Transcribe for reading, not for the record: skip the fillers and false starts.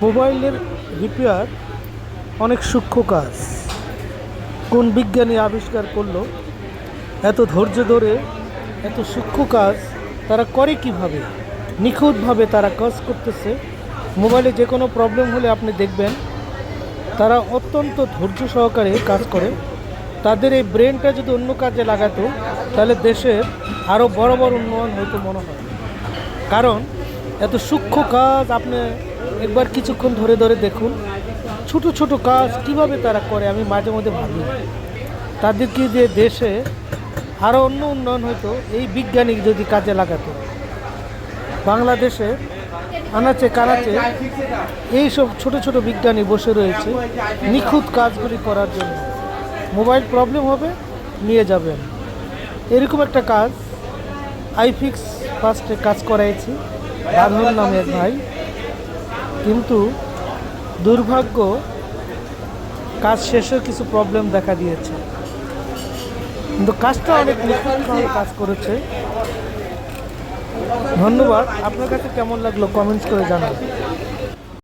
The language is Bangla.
মোবাইলের রিপেয়ার অনেক সূক্ষ্ম কাজ। কোন বিজ্ঞানী আবিষ্কার করলো এত ধৈর্য ধরে এত সূক্ষ্ম কাজ তারা করে কিভাবে? নিখুঁতভাবে তারা কাজ করতেছে। মোবাইলে যে কোনো প্রবলেম হলে আপনি দেখবেন তারা অত্যন্ত ধৈর্য সহকারে কাজ করে। তাদের এই ব্রেনটা যদি অন্য কাজে লাগাতো তাহলে দেশের আরও বড় বড় উন্নয়ন হয়তো মনে হয়। কারণ এত সূক্ষ্ম কাজ আপনি একবার কিছুক্ষণ ধরে ধরে দেখুন। ছোট ছোট কাজ কিভাবে তারা করে আমি মাঝে মধ্যে ভাবি তাদেরকে যে দেশে আরও অন্য উন্নয়ন হতো এই বিজ্ঞানী যদি কাজে লাগাতো। বাংলাদেশে আনাচে কানাচে এইসব ছোট ছোট বিজ্ঞানী বসে রয়েছে নিখুঁত কাজগুলি করার জন্য। মোবাইল প্রবলেম হবে নিয়ে যাবেন, এরকম একটা কাজ আইফিক্স ফার্স্টে কাজ করাইছি বাঁধন নামে এক ভাই, কিন্তু দুর্ভাগ্য কাজ শেষেও কিছু প্রবলেম দেখা দিয়েছে, কিন্তু কাজটা অনেক নিখুঁতভাবে কাজ করেছে। ধন্যবাদ। আপনার কাছে কেমন লাগলো কমেন্টস করে জানান।